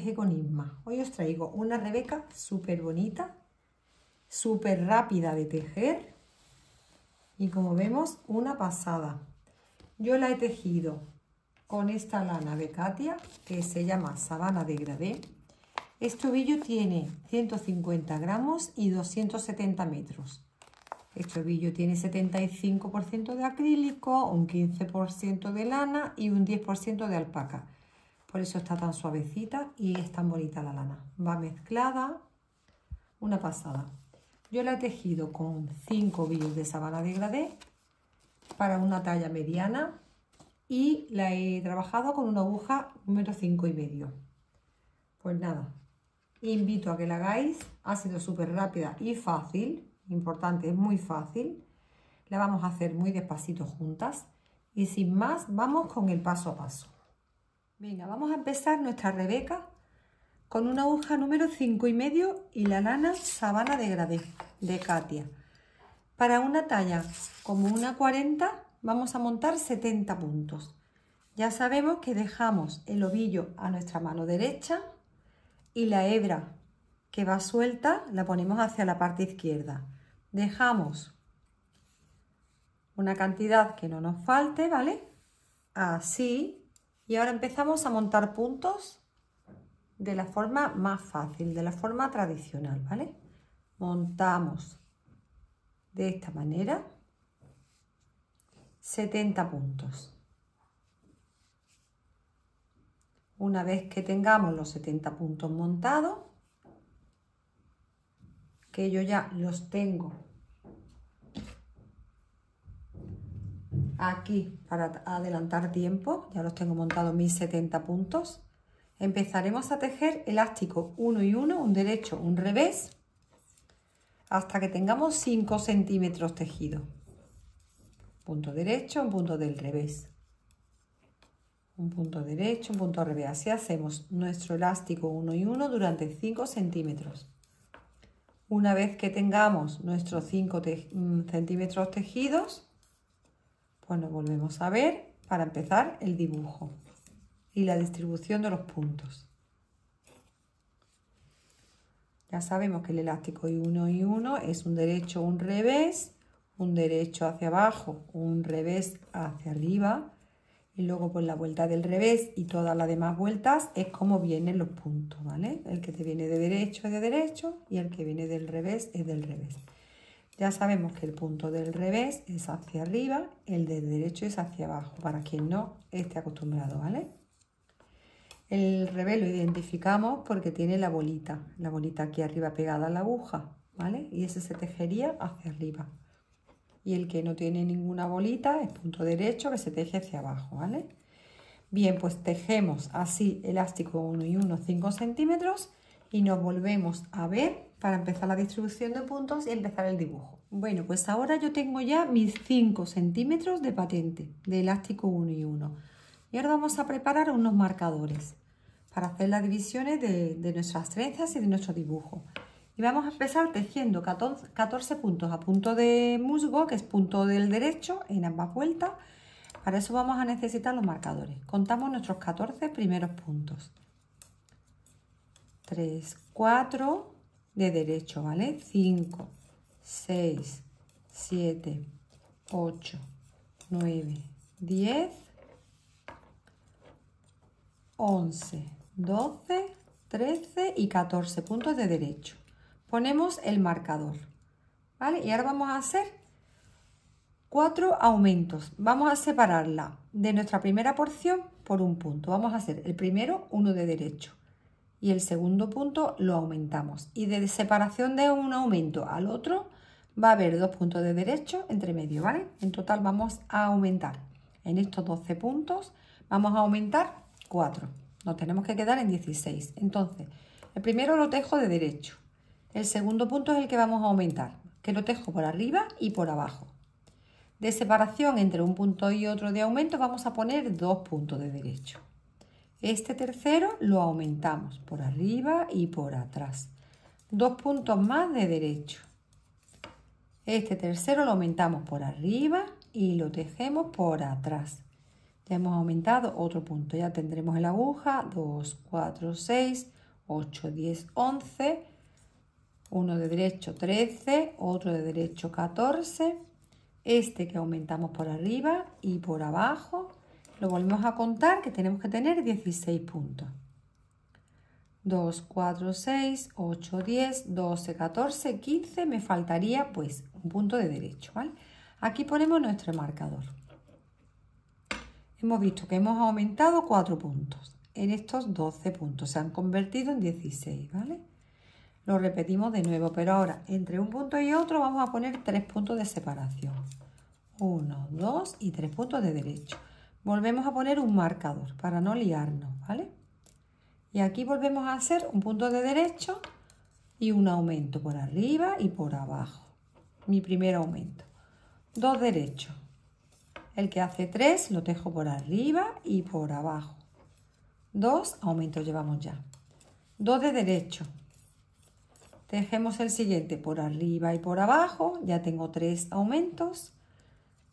Teje con Isma. Hoy os traigo una Rebeca súper bonita, súper rápida de tejer y como vemos una pasada. Yo la he tejido con esta lana de Katia que se llama Sabana Degradé. Este ovillo tiene 150 gramos y 270 metros. Este ovillo tiene 75% de acrílico, un 15% de lana y un 10% de alpaca. Por eso está tan suavecita y es tan bonita la lana. Va mezclada, una pasada. Yo la he tejido con 5 ovillos de Sabana Degradé para una talla mediana y la he trabajado con una aguja número 5,5. Pues nada, invito a que la hagáis. Ha sido súper rápida y fácil. Importante, es muy fácil. La vamos a hacer muy despacito juntas y sin más vamos con el paso a paso. Venga, vamos a empezar nuestra Rebeca con una aguja número 5,5 y la lana Sabana Degradé de Katia. Para una talla como una 40 vamos a montar 70 puntos. Ya sabemos que dejamos el ovillo a nuestra mano derecha y la hebra que va suelta la ponemos hacia la parte izquierda. Dejamos una cantidad que no nos falte, ¿vale? Así. Y ahora empezamos a montar puntos de la forma más fácil, de la forma tradicional, ¿vale? Montamos de esta manera 70 puntos. Una vez que tengamos los 70 puntos montados, que yo ya los tengo aquí para adelantar tiempo, ya los tengo montados mis 70 puntos, empezaremos a tejer elástico 1 y 1, un derecho, un revés, hasta que tengamos 5 centímetros tejido. Punto derecho, un punto del revés. Un punto derecho, un punto revés. Así hacemos nuestro elástico 1 y 1 durante 5 centímetros. Una vez que tengamos nuestros 5 centímetros tejidos, pues nos volvemos a ver para empezar el dibujo y la distribución de los puntos. Ya sabemos que el elástico 1 y 1 es un derecho, un revés, un derecho hacia abajo, un revés hacia arriba y luego pues la vuelta del revés y todas las demás vueltas es como vienen los puntos, ¿vale? El que te viene de derecho es de derecho y el que viene del revés es del revés. Ya sabemos que el punto del revés es hacia arriba, el del derecho es hacia abajo, para quien no esté acostumbrado, ¿vale? El revés lo identificamos porque tiene la bolita aquí arriba pegada a la aguja, ¿vale? Y ese se tejería hacia arriba. Y el que no tiene ninguna bolita es punto derecho que se teje hacia abajo, ¿vale? Bien, pues tejemos así elástico 1 y 1, 5 centímetros y nos volvemos a ver para empezar la distribución de puntos y empezar el dibujo. Bueno, pues ahora yo tengo ya mis 5 centímetros de patente de elástico 1 y 1. Y ahora vamos a preparar unos marcadores para hacer las divisiones de nuestras trenzas y de nuestro dibujo. Y vamos a empezar tejiendo 14 puntos a punto de musgo, que es punto del derecho, en ambas vueltas. Para eso vamos a necesitar los marcadores. Contamos nuestros 14 primeros puntos. 3, 4 de derecho, ¿vale? 5, 6, 7, 8, 9, 10, 11, 12, 13 y 14 puntos de derecho. Ponemos el marcador, ¿vale? Y ahora vamos a hacer 4 aumentos. Vamos a separarla de nuestra primera porción por un punto. Vamos a hacer el primero, uno de derecho. Y el segundo punto lo aumentamos. Y de separación de un aumento al otro va a haber 2 puntos de derecho entre medio, ¿vale? En total vamos a aumentar. En estos 12 puntos vamos a aumentar 4. Nos tenemos que quedar en 16. Entonces, el primero lo tejo de derecho. El segundo punto es el que vamos a aumentar, que lo tejo por arriba y por abajo. De separación entre un punto y otro de aumento vamos a poner 2 puntos de derecho. Este tercero lo aumentamos por arriba y por atrás. 2 puntos más de derecho. Este tercero lo aumentamos por arriba y lo tejemos por atrás. Ya hemos aumentado otro punto. Ya tendremos en la aguja 2, 4, 6, 8, 10, 11. Uno de derecho 13, otro de derecho 14. Este que aumentamos por arriba y por abajo. Lo volvemos a contar, que tenemos que tener 16 puntos. 2, 4, 6, 8, 10, 12, 14, 15. Me faltaría pues un punto de derecho, ¿vale? Aquí ponemos nuestro marcador. Hemos visto que hemos aumentado 4 puntos. En estos 12 puntos se han convertido en 16, ¿vale? Lo repetimos de nuevo, pero ahora entre un punto y otro vamos a poner 3 puntos de separación. 1, 2 y 3 puntos de derecho. Volvemos a poner un marcador para no liarnos, ¿vale? Y aquí volvemos a hacer un punto de derecho y un aumento por arriba y por abajo. Mi primer aumento. 2 derechos. El que hace 3 lo tejo por arriba y por abajo. 2 aumentos llevamos ya. 2 de derecho. Tejemos el siguiente por arriba y por abajo. Ya tengo 3 aumentos.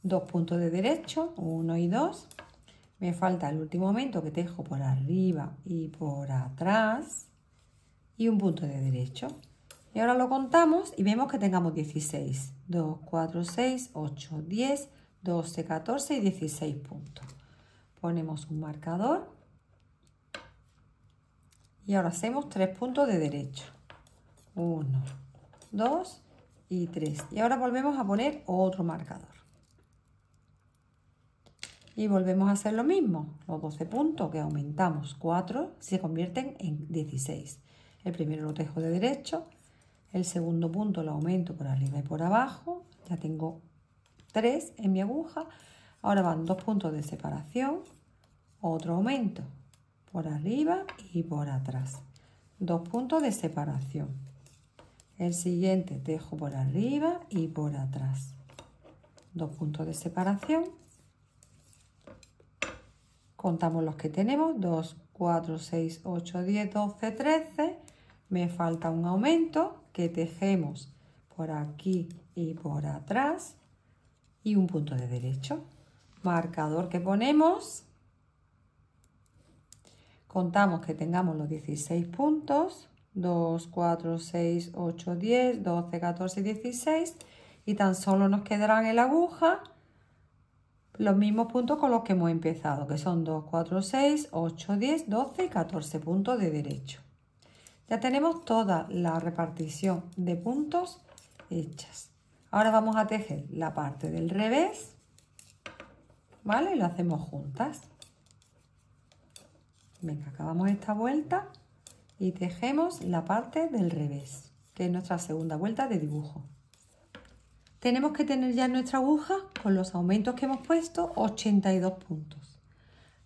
2 puntos de derecho, 1 y 2. Me falta el último aumento que tejo por arriba y por atrás. Y un punto de derecho. Y ahora lo contamos y vemos que tengamos 16. 2, 4, 6, 8, 10, 12, 14 y 16 puntos. Ponemos un marcador. Y ahora hacemos 3 puntos de derecho. 1, 2 y 3. Y ahora volvemos a poner otro marcador. Y volvemos a hacer lo mismo. Los 12 puntos que aumentamos 4 se convierten en 16. El primero lo tejo de derecho. El segundo punto lo aumento por arriba y por abajo. Ya tengo 3 en mi aguja. Ahora van 2 puntos de separación. Otro aumento por arriba y por atrás. 2 puntos de separación. El siguiente tejo por arriba y por atrás. 2 puntos de separación. Contamos los que tenemos. 2, 4, 6, 8, 10, 12, 13. Me falta un aumento que tejemos por aquí y por atrás. Y un punto de derecho. Marcador que ponemos. Contamos que tengamos los 16 puntos. 2, 4, 6, 8, 10, 12, 14 y 16. Y tan solo nos quedarán en la aguja los mismos puntos con los que hemos empezado, que son 2, 4, 6, 8, 10, 12 y 14 puntos de derecho. Ya tenemos toda la repartición de puntos hechas. Ahora vamos a tejer la parte del revés, ¿vale? Y lo hacemos juntas. Venga, acabamos esta vuelta y tejemos la parte del revés, que es nuestra segunda vuelta de dibujo. Tenemos que tener ya en nuestra aguja, con los aumentos que hemos puesto, 82 puntos.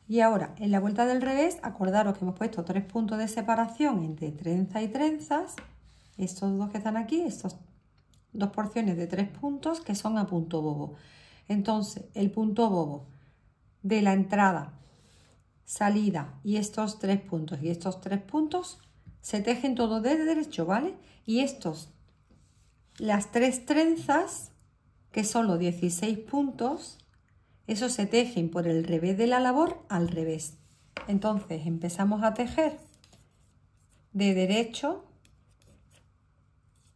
Y ahora, en la vuelta del revés, acordaros que hemos puesto 3 puntos de separación entre trenza y trenzas. Estos dos que están aquí, estas dos porciones de 3 puntos que son a punto bobo. Entonces, el punto bobo de la entrada, salida y estos 3 puntos y estos 3 puntos se tejen todos de derecho, ¿vale? Y las 3 trenzas, que son los 16 puntos, esos se tejen por el revés de la labor al revés. Entonces empezamos a tejer de derecho,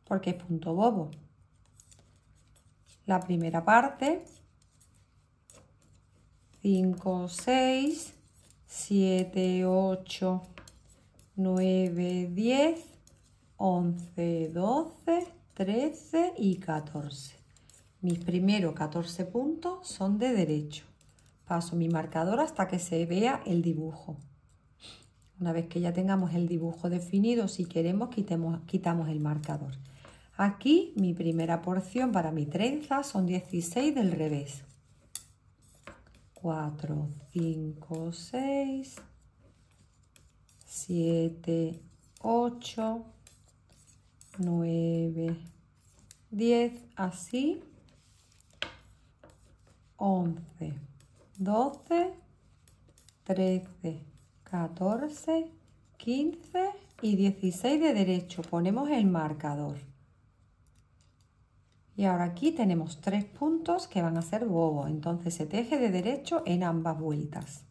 porque es punto bobo, la primera parte, 5, 6, 7, 8, 9, 10, 11, 12, 13 y 14. Mis primeros 14 puntos son de derecho. Paso mi marcador hasta que se vea el dibujo. Una vez que ya tengamos el dibujo definido, si queremos, quitamos el marcador. Aquí mi primera porción para mi trenza son 16 del revés. 4, 5, 6, 7, 8, 9, 10, así, 11, 12, 13, 14, 15 y 16 de derecho. Ponemos el marcador. Y ahora aquí tenemos 3 puntos que van a ser bobos, entonces se teje de derecho en ambas vueltas.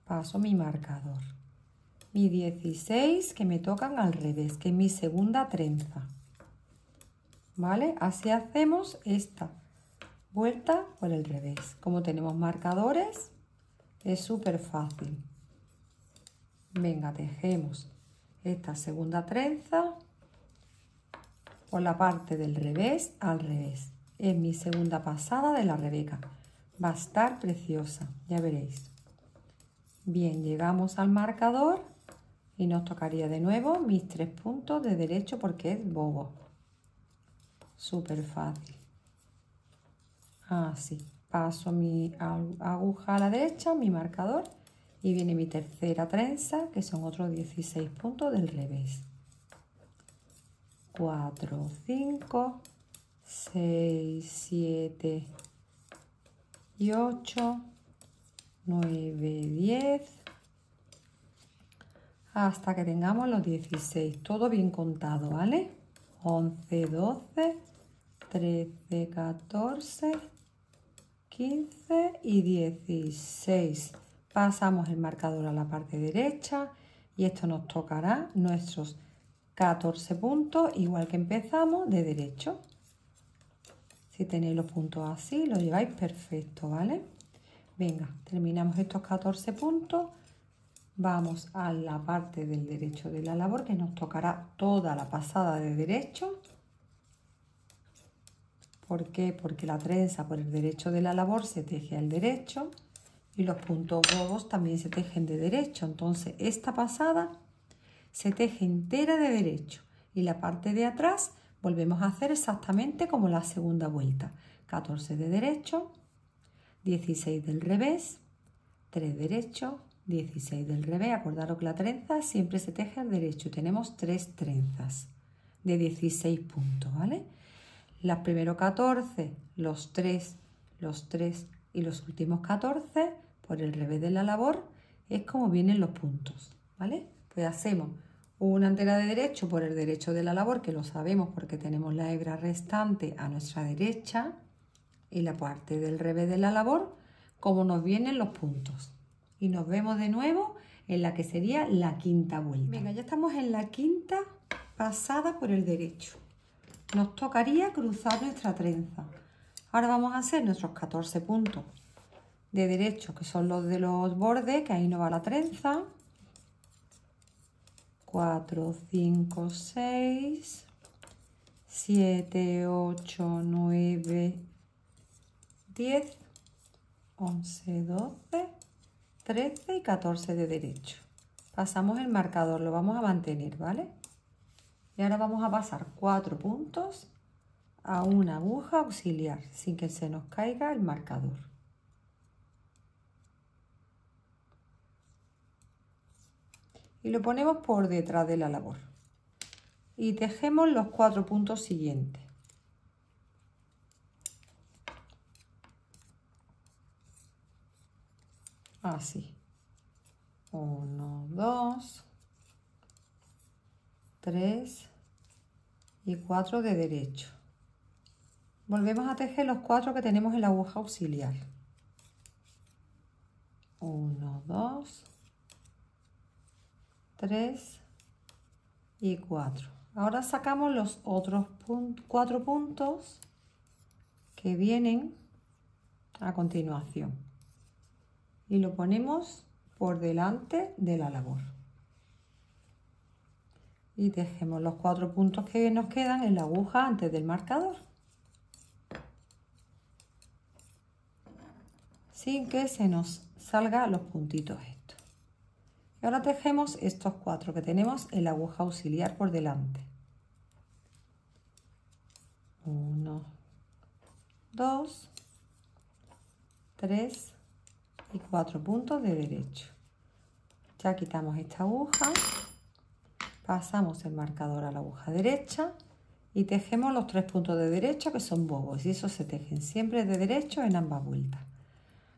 Paso mi marcador, mi 16 que me tocan al revés, que es mi segunda trenza, ¿vale? Así hacemos esta vuelta por el revés. Como tenemos marcadores, es súper fácil. Venga, tejemos esta segunda trenza por la parte del revés al revés. Es mi segunda pasada de la Rebeca. Va a estar preciosa, ya veréis. Bien, llegamos al marcador y nos tocaría de nuevo mis 3 puntos de derecho porque es bobo. Súper fácil. Así, paso mi aguja a la derecha, mi marcador, y viene mi tercera trenza, que son otros 16 puntos del revés. 4, 5, 6, 7 y 8, 9, 10, hasta que tengamos los 16, todo bien contado, ¿vale? 11, 12, 13, 14, 15 y 16. Pasamos el marcador a la parte derecha y esto nos tocará nuestros 14 puntos, igual que empezamos de derecho. Si tenéis los puntos así, lo lleváis perfecto, ¿vale? Venga, terminamos estos 14 puntos. Vamos a la parte del derecho de la labor, que nos tocará toda la pasada de derecho. ¿Por qué? Porque la trenza por el derecho de la labor se teje al derecho y los puntos bobos también se tejen de derecho. Entonces esta pasada se teje entera de derecho y la parte de atrás volvemos a hacer exactamente como la segunda vuelta. 14 de derecho, 16 del revés, 3 derecho, 16 del revés. Acordaros que la trenza siempre se teje al derecho y tenemos 3 trenzas de 16 puntos, ¿vale? Las primeros 14, los 3 y los últimos 14 por el revés de la labor es como vienen los puntos, ¿vale? Pues hacemos una entera de derecho por el derecho de la labor, que lo sabemos porque tenemos la hebra restante a nuestra derecha, y la parte del revés de la labor como nos vienen los puntos. Y nos vemos de nuevo en la que sería la quinta vuelta. Venga, ya estamos en la quinta pasada por el derecho. Nos tocaría cruzar nuestra trenza. Ahora vamos a hacer nuestros 14 puntos de derecho, que son los de los bordes, que ahí no va la trenza. 4, 5, 6, 7, 8, 9, 10, 11, 12, 13 y 14 de derecho. Pasamos el marcador, lo vamos a mantener, ¿vale? Y ahora vamos a pasar 4 puntos a una aguja auxiliar sin que se nos caiga el marcador. Y lo ponemos por detrás de la labor. Y tejemos los 4 puntos siguientes. Así. 1, 2, 3 y 4 de derecho. Volvemos a tejer los 4 que tenemos en la aguja auxiliar. 1, 2, 3 y 4. Ahora sacamos los otros 4 puntos que vienen a continuación y lo ponemos por delante de la labor. Y tejemos los 4 puntos que nos quedan en la aguja antes del marcador, sin que se nos salgan los puntitos estos. Y ahora tejemos estos 4 que tenemos en la aguja auxiliar por delante. 1, 2, 3 y 4 puntos de derecho. Ya quitamos esta aguja, pasamos el marcador a la aguja derecha y tejemos los 3 puntos de derecho que son bobos, y esos se tejen siempre de derecho en ambas vueltas.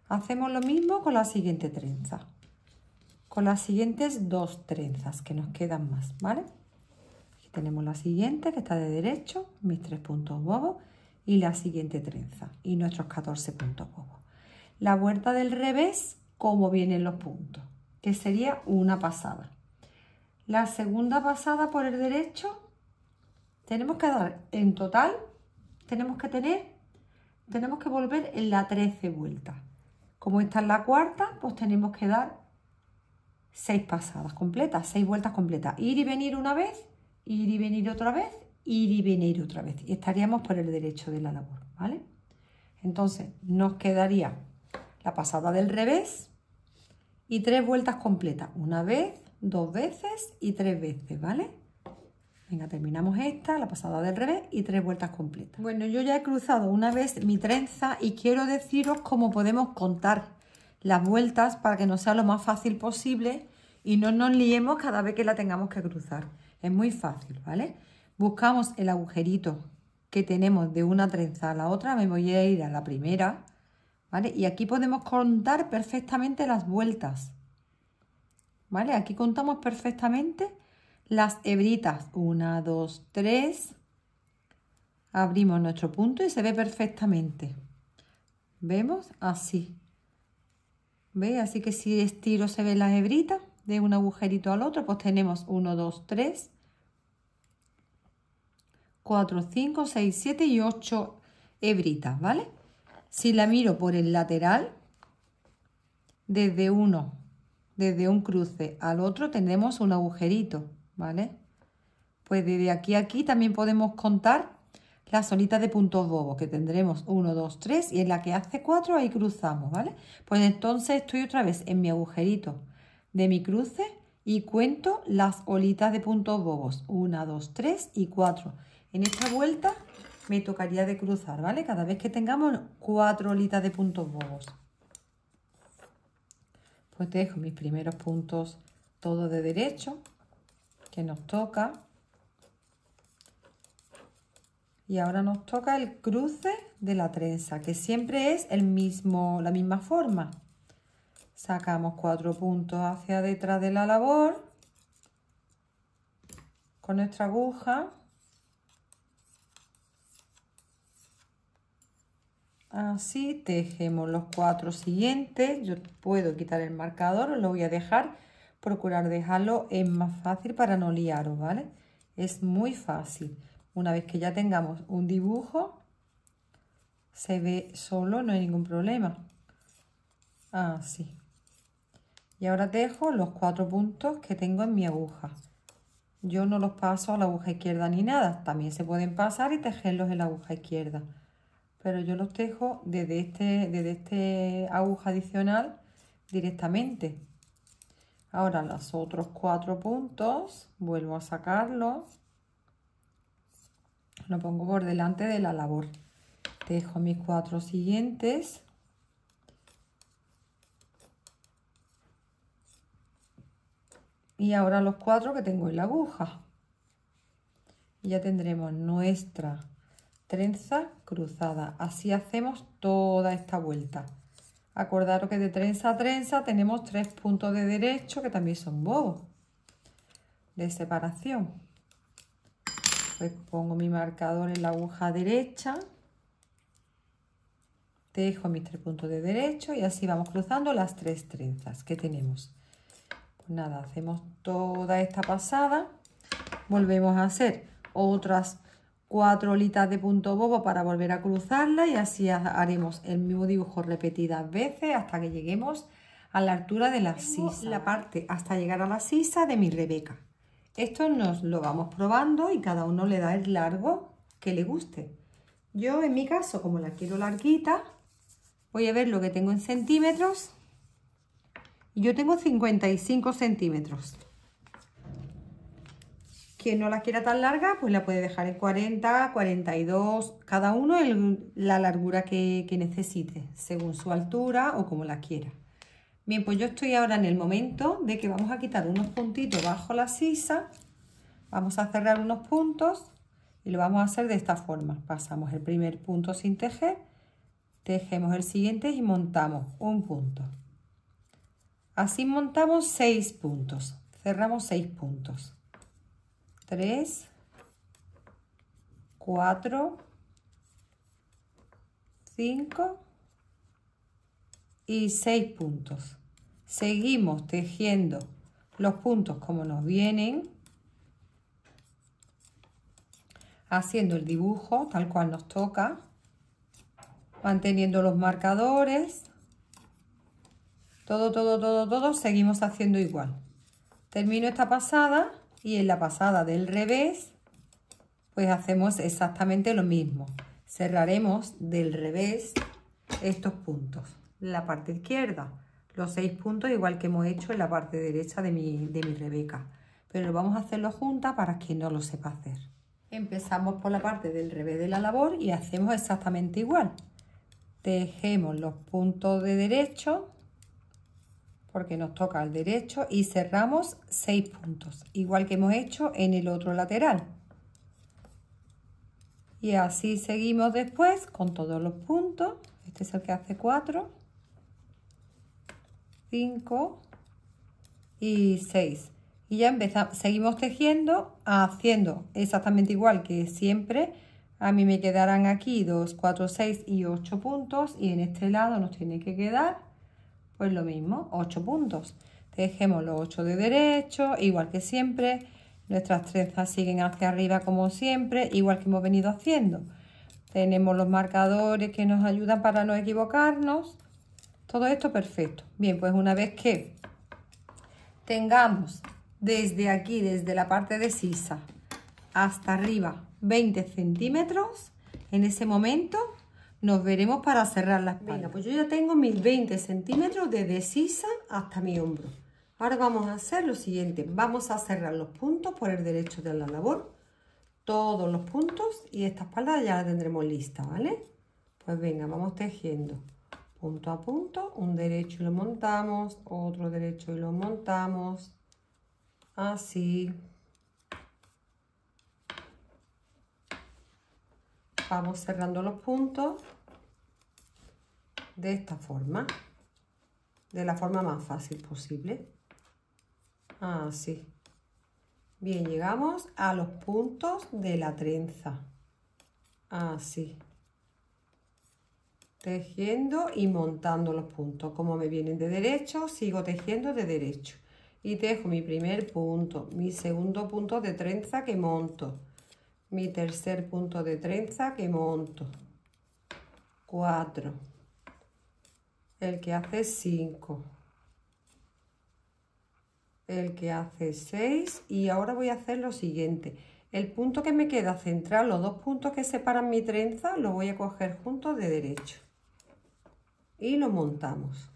Hacemos lo mismo con la siguiente trenza, con las siguientes 2 trenzas que nos quedan más, ¿vale? Tenemos la siguiente que está de derecho, mis 3 puntos bobos y la siguiente trenza y nuestros 14 puntos bobos. La vuelta del revés, como vienen los puntos, que sería una pasada. La segunda pasada por el derecho, tenemos que dar en total, tenemos que volver en la 13 vueltas. Como esta es la cuarta, pues tenemos que dar 6 pasadas completas, 6 vueltas completas. Ir y venir una vez, ir y venir otra vez, ir y venir otra vez. Y estaríamos por el derecho de la labor, ¿vale? Entonces nos quedaría la pasada del revés y 3 vueltas completas. Una vez, 2 veces y 3 veces, ¿vale? Venga, terminamos esta, la pasada del revés y 3 vueltas completas. Bueno, yo ya he cruzado una vez mi trenza y quiero deciros cómo podemos contar las vueltas para que nos sea lo más fácil posible y no nos liemos cada vez que la tengamos que cruzar. Es muy fácil, ¿vale? Buscamos el agujerito que tenemos de una trenza a la otra. Me voy a ir a la primera, ¿vale? Y aquí podemos contar perfectamente las vueltas, ¿vale? Aquí contamos perfectamente las hebritas. 1, 2, 3. Abrimos nuestro punto y se ve perfectamente. ¿Vemos? Así. ¿Veis? Así que si estiro se ven las hebritas de un agujerito al otro, pues tenemos 1, 2, 3, 4, 5, 6, 7 y 8 hebritas, ¿vale? Si la miro por el lateral, desde un cruce al otro tendremos un agujerito, ¿vale? Pues desde aquí a aquí también podemos contar las solitas de puntos bobos, que tendremos 1, 2, 3 y en la que hace 4 ahí cruzamos, ¿vale? Pues entonces estoy otra vez en mi agujerito de mi cruce y cuento las olitas de puntos bobos. 1, 2, 3 y 4. En esta vuelta me tocaría de cruzar, ¿vale? Cada vez que tengamos 4 olitas de puntos bobos. Pues dejo mis primeros puntos todos de derecho, que nos toca. Y ahora nos toca el cruce de la trenza, que siempre es la misma forma. Sacamos 4 puntos hacia detrás de la labor con nuestra aguja. Así tejemos los 4 siguientes. Yo puedo quitar el marcador, os lo voy a dejar. Procurar dejarlo, es más fácil para no liaros, ¿vale? Es muy fácil. Una vez que ya tengamos un dibujo, se ve solo, no hay ningún problema. Así. Y ahora tejo los 4 puntos que tengo en mi aguja. Yo no los paso a la aguja izquierda ni nada. También se pueden pasar y tejerlos en la aguja izquierda. Pero yo los tejo desde este aguja adicional directamente. Ahora los otros 4 puntos, vuelvo a sacarlos. Lo pongo por delante de la labor. Tejo mis 4 siguientes. Y ahora los 4 que tengo en la aguja. Y ya tendremos nuestra trenza cruzada. Así hacemos toda esta vuelta. Acordaros que de trenza a trenza tenemos 3 puntos de derecho que también son bobos de separación. Pues pongo mi marcador en la aguja derecha, tejo mis 3 puntos de derecho y así vamos cruzando las 3 trenzas que tenemos. Pues nada, hacemos toda esta pasada, volvemos a hacer otras 4 olitas de punto bobo para volver a cruzarla y así haremos el mismo dibujo repetidas veces hasta que lleguemos a la altura de la sisa, la parte hasta llegar a la sisa de mi Rebeca. Esto nos lo vamos probando y cada uno le da el largo que le guste. Yo en mi caso, como la quiero larguita, voy a ver lo que tengo en centímetros. Y yo tengo 55 centímetros. Quien no la quiera tan larga, pues la puede dejar en 40, 42, cada uno la largura que necesite, según su altura o como la quiera. Bien, pues yo estoy ahora en el momento de que vamos a quitar unos puntitos bajo la sisa, vamos a cerrar unos puntos y lo vamos a hacer de esta forma. Pasamos el primer punto sin tejer, tejemos el siguiente y montamos un punto. Así montamos 6 puntos, cerramos 6 puntos. 3, 4, 5 y 6 puntos. Seguimos tejiendo los puntos como nos vienen, haciendo el dibujo tal cual nos toca, manteniendo los marcadores, todo, seguimos haciendo igual. Termino esta pasada y en la pasada del revés, pues hacemos exactamente lo mismo. Cerraremos del revés estos puntos. En la parte izquierda, los 6 puntos, igual que hemos hecho en la parte derecha de mi Rebeca. Pero vamos a hacerlo juntas para quien no lo sepa hacer. Empezamos por la parte del revés de la labor y hacemos exactamente igual. Tejemos los puntos de derecho, porque nos toca el derecho, y cerramos 6 puntos, igual que hemos hecho en el otro lateral. Y así seguimos después con todos los puntos. Este es el que hace 4, 5 y 6. Y ya empezamos, seguimos tejiendo, haciendo exactamente igual que siempre. A mí me quedarán aquí 2, 4, 6 y 8 puntos. Y en este lado nos tiene que quedar pues lo mismo, 8 puntos. Tejemos los 8 de derecho, igual que siempre. Nuestras trenzas siguen hacia arriba como siempre, igual que hemos venido haciendo. Tenemos los marcadores que nos ayudan para no equivocarnos. Todo esto perfecto. Bien, pues una vez que tengamos desde aquí, desde la parte de sisa hasta arriba 20 centímetros, en ese momento nos veremos para cerrar la espalda. Venga, pues yo ya tengo mis 20 centímetros desde sisa hasta mi hombro. Ahora vamos a hacer lo siguiente. Vamos a cerrar los puntos por el derecho de la labor. Todos los puntos y esta espalda ya la tendremos lista, ¿vale? Pues venga, vamos tejiendo punto a punto. Un derecho y lo montamos, otro derecho y lo montamos. Así. Vamos cerrando los puntos de esta forma, de la forma más fácil posible. Así. Bien, llegamos a los puntos de la trenza. Así. Tejiendo y montando los puntos. Como me vienen de derecho, sigo tejiendo de derecho. Y tejo mi primer punto, mi segundo punto de trenza que monto, mi tercer punto de trenza que monto, 4, el que hace 5, el que hace 6 y ahora voy a hacer lo siguiente. El punto que me queda central, los dos puntos que separan mi trenza, los voy a coger juntos de derecho y lo montamos.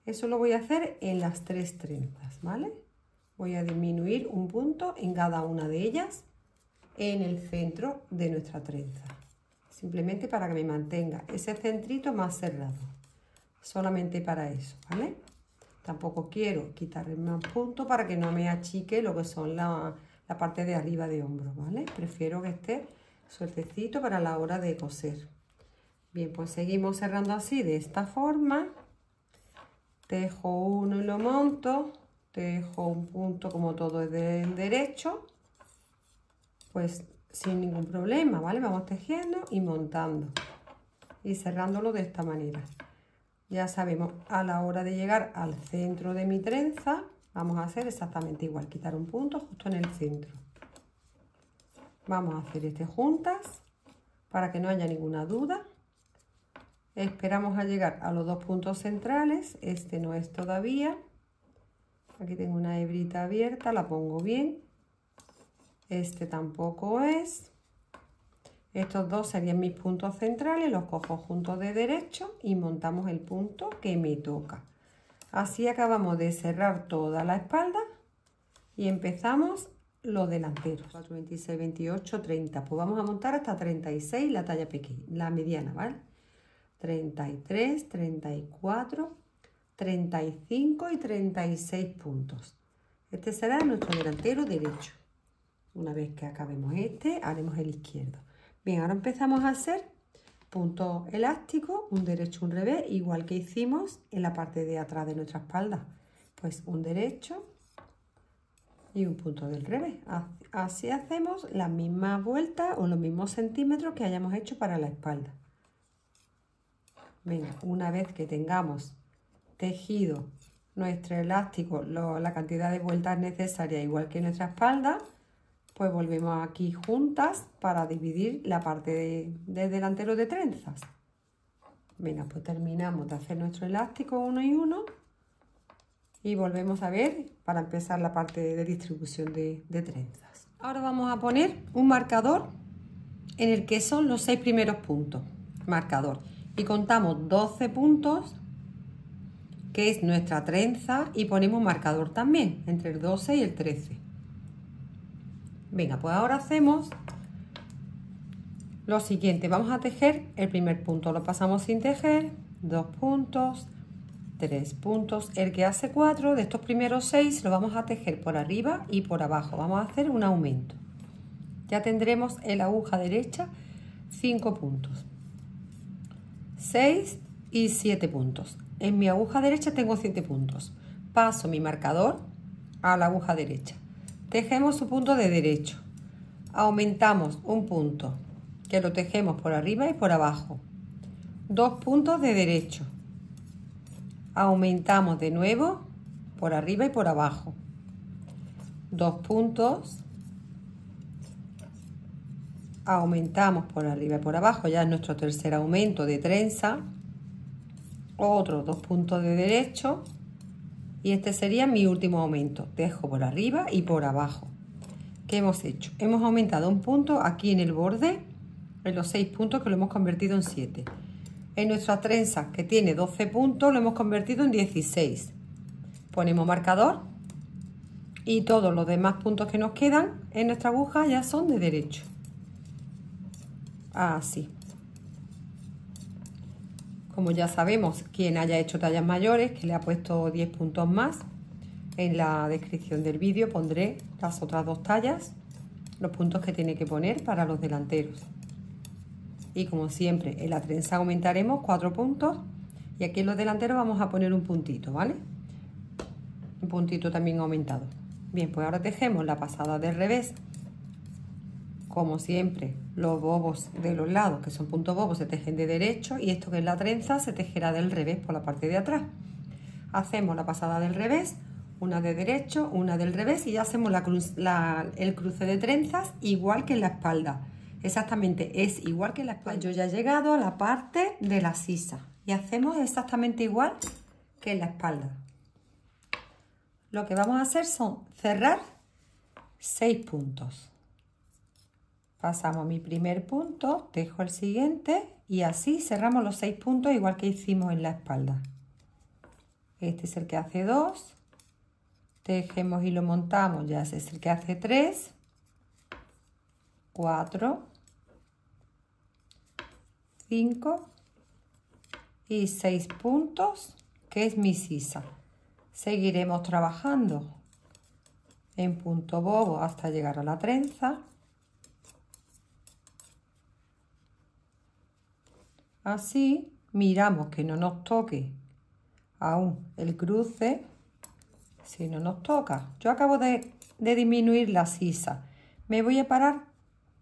Eso lo voy a hacer en las 3 trenzas, ¿vale? Voy a disminuir un punto en cada una de ellas en el centro de nuestra trenza, simplemente para que me mantenga ese centrito más cerrado, solamente para eso, ¿vale? Tampoco quiero quitarle más puntos para que no me achique lo que son la parte de arriba de hombro, ¿vale? Prefiero que esté sueltecito para la hora de coser. Bien, pues seguimos cerrando así, de esta forma. Tejo uno y lo monto, tejo un punto como todo es del derecho, pues sin ningún problema, ¿vale? Vamos tejiendo y montando y cerrándolo de esta manera. Ya sabemos, a la hora de llegar al centro de mi trenza, vamos a hacer exactamente igual, quitar un punto justo en el centro. Vamos a hacer este juntas para que no haya ninguna duda. Esperamos a llegar a los dos puntos centrales, este no es todavía. Aquí tengo una hebrita abierta, la pongo bien. Este tampoco es. Estos dos serían mis puntos centrales, los cojo juntos de derecho y montamos el punto que me toca. Así acabamos de cerrar toda la espalda y empezamos los delanteros. 4, 26, 28, 30. Pues vamos a montar hasta 36 la talla pequeña, la mediana, ¿vale? 33, 34, 35 y 36 puntos. Este será nuestro delantero derecho. Una vez que acabemos este, haremos el izquierdo. Bien, ahora empezamos a hacer puntos elásticos, un derecho, un revés, igual que hicimos en la parte de atrás de nuestra espalda. Pues un derecho, y un punto del revés. Así hacemos las mismas vueltas o los mismos centímetros que hayamos hecho para la espalda. Venga, una vez que tengamos tejido nuestro elástico, la cantidad de vueltas necesaria igual que nuestra espalda, pues volvemos aquí juntas para dividir la parte del delantero de trenzas. Venga, pues terminamos de hacer nuestro elástico uno y uno y volvemos a ver para empezar la parte de distribución de trenzas. Ahora vamos a poner un marcador en el que son los 6 primeros puntos, marcador, y contamos 12 puntos, que es nuestra trenza, y ponemos marcador también entre el 12 y el 13. Venga, pues ahora hacemos lo siguiente. Vamos a tejer el primer punto, lo pasamos sin tejer, 2 puntos, 3 puntos, el que hace 4 de estos primeros 6 lo vamos a tejer por arriba y por abajo. Vamos a hacer un aumento. Ya tendremos en la aguja derecha 5 puntos, 6 y 7 puntos. En mi aguja derecha tengo 7 puntos. Paso mi marcador a la aguja derecha. Tejemos su punto de derecho. Aumentamos un punto, que lo tejemos por arriba y por abajo. 2 puntos de derecho. Aumentamos de nuevo por arriba y por abajo. 2 puntos. Aumentamos por arriba y por abajo. Ya es nuestro tercer aumento de trenza. Otros 2 puntos de derecho. Y este sería mi último aumento. Tejo por arriba y por abajo. ¿Qué hemos hecho? Hemos aumentado un punto aquí en el borde, en los 6 puntos que lo hemos convertido en 7. En nuestra trenza, que tiene 12 puntos, lo hemos convertido en 16. Ponemos marcador y todos los demás puntos que nos quedan en nuestra aguja ya son de derecho. Así. Como ya sabemos, quien haya hecho tallas mayores, que le ha puesto 10 puntos más, en la descripción del vídeo pondré las otras 2 tallas, los puntos que tiene que poner para los delanteros. Y como siempre, en la trenza aumentaremos 4 puntos y aquí en los delanteros vamos a poner un puntito, ¿vale? Un puntito también aumentado. Bien, pues ahora tejemos la pasada del revés. Como siempre, los bobos de los lados, que son puntos bobos, se tejen de derecho y esto que es la trenza se tejerá del revés por la parte de atrás. Hacemos la pasada del revés, una de derecho, una del revés y ya hacemos el cruce de trenzas igual que en la espalda. Exactamente, es igual que en la espalda. Yo ya he llegado a la parte de la sisa y hacemos exactamente igual que en la espalda. Lo que vamos a hacer son cerrar 6 puntos. Pasamos mi primer punto, tejo el siguiente y así cerramos los 6 puntos igual que hicimos en la espalda. Este es el que hace 2. Tejemos y lo montamos, ya ese es el que hace 3, 4, 5 y 6 puntos, que es mi sisa. Seguiremos trabajando en punto bobo hasta llegar a la trenza. Así miramos que no nos toque aún el cruce. Si no nos toca, yo acabo de disminuir la sisa. Me voy a parar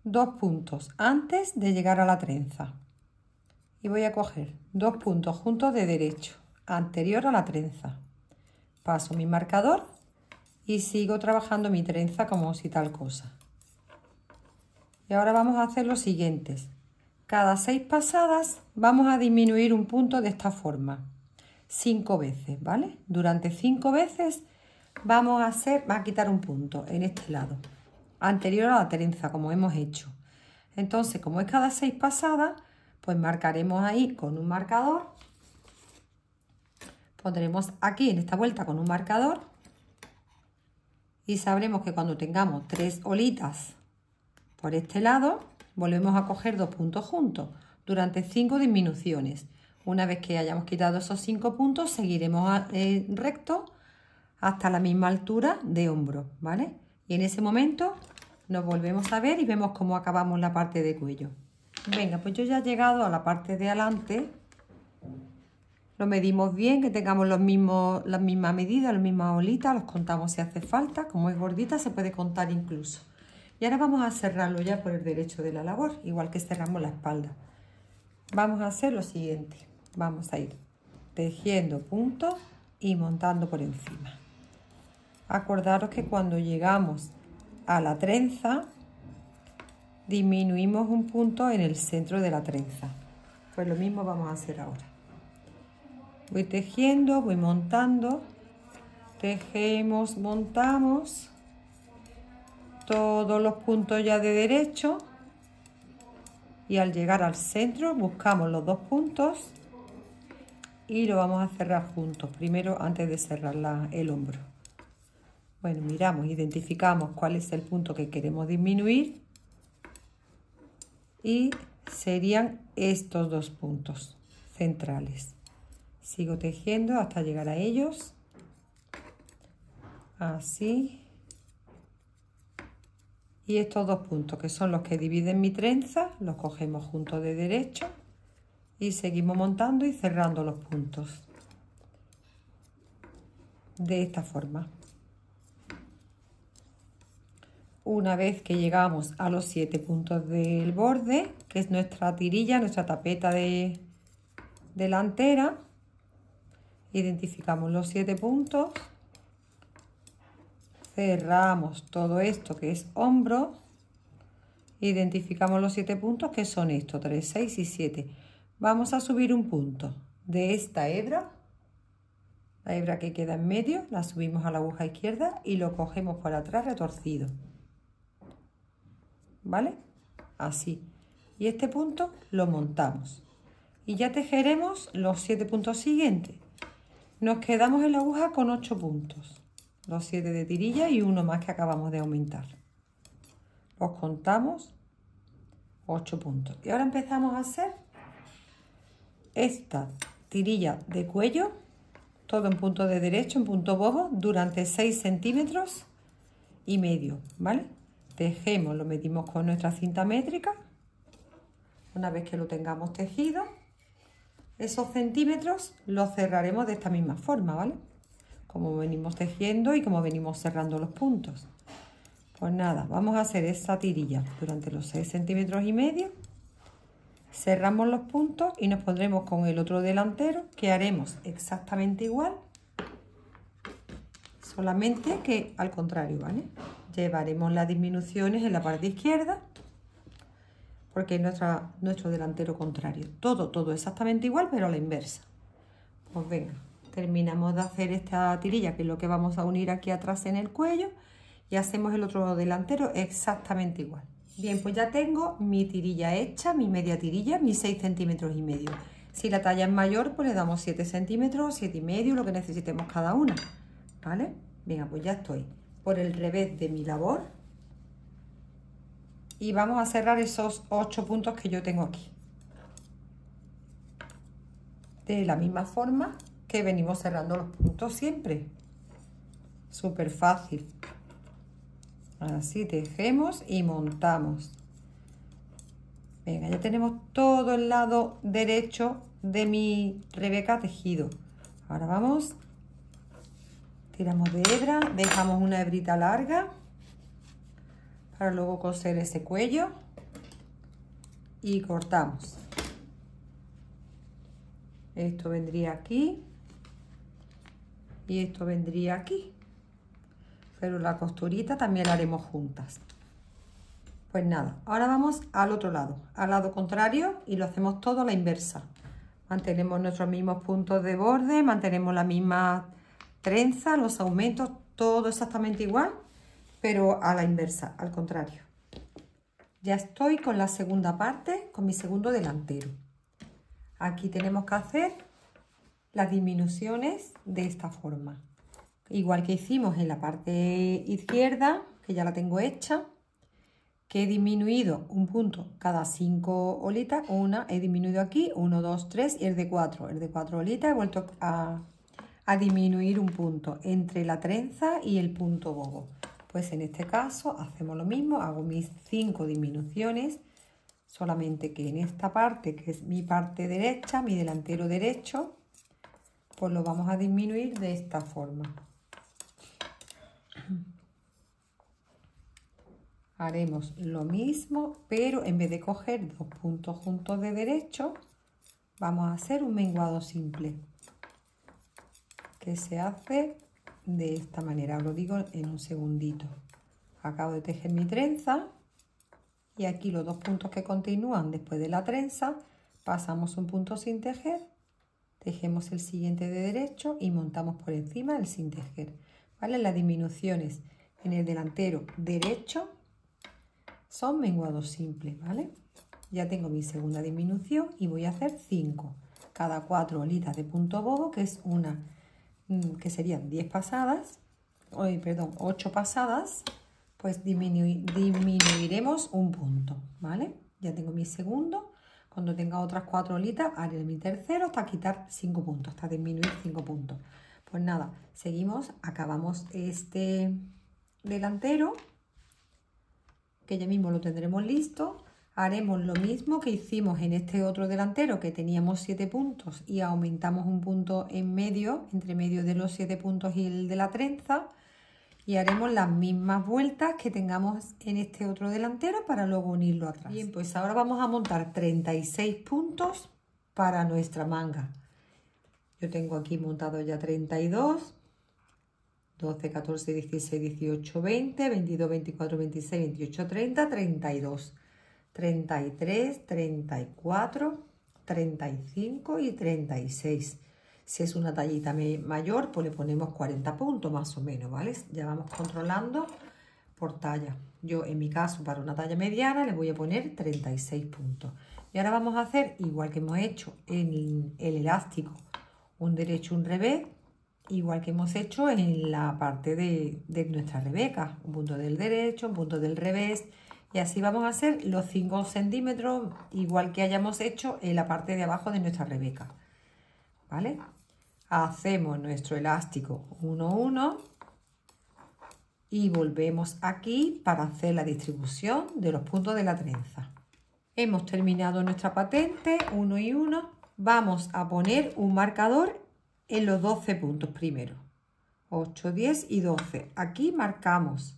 2 puntos antes de llegar a la trenza. Y voy a coger 2 puntos juntos de derecho, anterior a la trenza. Paso mi marcador y sigo trabajando mi trenza como si tal cosa. Y ahora vamos a hacer los siguientes. Cada 6 pasadas vamos a disminuir un punto de esta forma. 5 veces, ¿vale? Durante 5 veces vamos a quitar un punto en este lado, anterior a la trenza, como hemos hecho. Entonces, como es cada 6 pasadas, pues marcaremos ahí con un marcador. Pondremos aquí en esta vuelta con un marcador y sabremos que cuando tengamos 3 olitas por este lado, volvemos a coger 2 puntos juntos durante 5 disminuciones. Una vez que hayamos quitado esos 5 puntos, seguiremos recto hasta la misma altura de hombro, ¿vale? Y en ese momento nos volvemos a ver y vemos cómo acabamos la parte de cuello. Venga, pues yo ya he llegado a la parte de adelante Lo medimos bien, que tengamos las mismas medidas, las mismas olitas, los contamos si hace falta. Como es gordita se puede contar incluso. Y ahora vamos a cerrarlo ya por el derecho de la labor, igual que cerramos la espalda. Vamos a hacer lo siguiente. Vamos a ir tejiendo puntos y montando por encima. Acordaros que cuando llegamos a la trenza, disminuimos un punto en el centro de la trenza. Pues lo mismo vamos a hacer ahora. Voy tejiendo, voy montando, tejemos, montamos todos los puntos ya de derecho y al llegar al centro buscamos los dos puntos y lo vamos a cerrar juntos, primero antes de cerrar el hombro. Bueno, miramos, identificamos cuál es el punto que queremos disminuir y serían estos dos puntos centrales. Sigo tejiendo hasta llegar a ellos, así, y estos dos puntos que son los que dividen mi trenza, los cogemos juntos de derecho y seguimos montando y cerrando los puntos de esta forma. Una vez que llegamos a los 7 puntos del borde, que es nuestra tirilla, nuestra tapeta delantera, identificamos los 7 puntos, cerramos todo esto que es hombro, identificamos los 7 puntos que son estos, 3, 6 y 7. Vamos a subir un punto de esta hebra, la hebra que queda en medio, la subimos a la aguja izquierda y lo cogemos por atrás retorcido, ¿vale? Así. Y este punto lo montamos y ya tejeremos los 7 puntos siguientes. Nos quedamos en la aguja con 8 puntos, los 7 de tirilla y uno más que acabamos de aumentar. Los contamos, 8 puntos. Y ahora empezamos a hacer esta tirilla de cuello, todo en punto de derecho, en punto bobo, durante 6 centímetros y medio, ¿vale? Tejemos, lo medimos con nuestra cinta métrica. Una vez que lo tengamos tejido, esos centímetros los cerraremos de esta misma forma, ¿vale? Como venimos tejiendo y como venimos cerrando los puntos. Pues nada, vamos a hacer esta tirilla durante los 6 centímetros y medio. Cerramos los puntos y nos pondremos con el otro delantero, que haremos exactamente igual, solamente que al contrario, ¿vale? Llevaremos las disminuciones en la parte izquierda, porque es nuestro delantero contrario. Todo exactamente igual, pero a la inversa. Pues venga, terminamos de hacer esta tirilla, que es lo que vamos a unir aquí atrás en el cuello, y hacemos el otro delantero exactamente igual. Bien, pues ya tengo mi tirilla hecha, mi media tirilla, mis 6 centímetros y medio. Si la talla es mayor, pues le damos 7 centímetros, 7 y medio, lo que necesitemos cada una, ¿vale? Venga, pues ya estoy por el revés de mi labor. Y vamos a cerrar esos 8 puntos que yo tengo aquí. De la misma forma que venimos cerrando los puntos siempre. Súper fácil. Así tejemos y montamos. Venga, ya tenemos todo el lado derecho de mi Rebeca tejido. Ahora vamos, tiramos de hebra, dejamos una hebrita larga para luego coser ese cuello y cortamos. Esto vendría aquí y esto vendría aquí, pero la costurita también la haremos juntas. Pues nada, ahora vamos al otro lado, al lado contrario, y lo hacemos todo a la inversa. Mantenemos nuestros mismos puntos de borde, mantenemos la misma trenza, los aumentos, todo exactamente igual, pero a la inversa, al contrario. Ya estoy con la segunda parte, con mi segundo delantero. Aquí tenemos que hacer las disminuciones de esta forma. Igual que hicimos en la parte izquierda, que ya la tengo hecha, que he disminuido un punto cada 5 olitas. Una he disminuido aquí, 1, 2, 3 y el de 4 olitas he vuelto a disminuir un punto entre la trenza y el punto bobo. Pues en este caso hacemos lo mismo, hago mis 5 disminuciones, solamente que en esta parte, que es mi parte derecha, mi delantero derecho, pues lo vamos a disminuir de esta forma. Haremos lo mismo, pero en vez de coger 2 puntos juntos de derecho, vamos a hacer un menguado simple, que se hace de esta manera. Os lo digo en un segundito. Acabo de tejer mi trenza y aquí los 2 puntos que continúan después de la trenza, pasamos un punto sin tejer, tejemos el siguiente de derecho y montamos por encima el sin tejer. ¿Vale? Las disminuciones en el delantero derecho son menguados simples, ¿vale? Ya tengo mi segunda disminución y voy a hacer 5. Cada 4 olitas de punto bobo, que es una, que serían 10 pasadas, 8 pasadas, pues disminuiremos un punto, ¿vale? Ya tengo mi segundo. Cuando tenga otras 4 olitas, haré mi tercero hasta quitar 5 puntos, hasta disminuir 5 puntos. Pues nada, seguimos, acabamos este delantero, que ya mismo lo tendremos listo. Haremos lo mismo que hicimos en este otro delantero, que teníamos 7 puntos y aumentamos un punto en medio, entre medio de los 7 puntos y el de la trenza, y haremos las mismas vueltas que tengamos en este otro delantero para luego unirlo atrás. Bien, pues ahora vamos a montar 36 puntos para nuestra manga. Yo tengo aquí montado ya 32, 12, 14, 16, 18, 20, 22, 24, 26, 28, 30, 32, 33, 34, 35 y 36. Si es una tallita mayor, pues le ponemos 40 puntos más o menos, ¿vale? Ya vamos controlando por talla. Yo, en mi caso, para una talla mediana, le voy a poner 36 puntos. Y ahora vamos a hacer, igual que hemos hecho en el elástico, un derecho, un revés, igual que hemos hecho en la parte de nuestra rebeca, un punto del derecho, un punto del revés, y así vamos a hacer los 5 centímetros, igual que hayamos hecho en la parte de abajo de nuestra rebeca, ¿vale? Hacemos nuestro elástico 1, 1 y volvemos aquí para hacer la distribución de los puntos de la trenza. Hemos terminado nuestra patente 1 y 1, vamos a poner un marcador en los 12 puntos primero, 8, 10 y 12. Aquí marcamos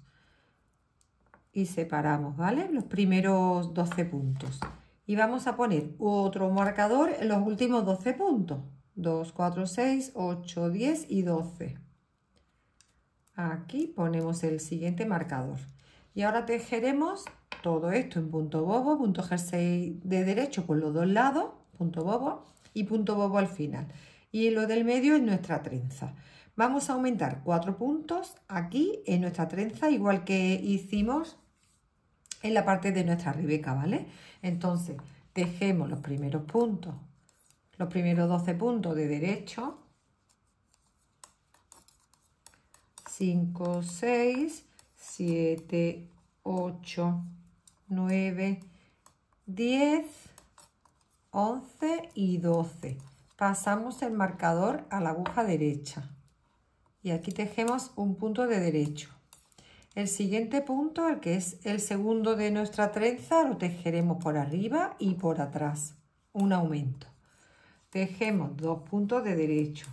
y separamos, ¿vale? Los primeros 12 puntos. Y vamos a poner otro marcador en los últimos 12 puntos. 2, 4, 6, 8, 10 y 12. Aquí ponemos el siguiente marcador. Y ahora tejeremos todo esto en punto bobo, punto jersey de derecho por los dos lados, punto bobo y punto bobo al final. Y lo del medio es nuestra trenza. Vamos a aumentar 4 puntos aquí en nuestra trenza, igual que hicimos en la parte de nuestra rebeca, ¿vale? Entonces, tejemos los primeros puntos, los primeros 12 puntos de derecho. 5, 6, 7, 8, 9, 10, 11 y 12. Pasamos el marcador a la aguja derecha y aquí tejemos un punto de derecho. El siguiente punto, el que es el segundo de nuestra trenza, lo tejeremos por arriba y por atrás, un aumento. Tejemos 2 puntos de derecho.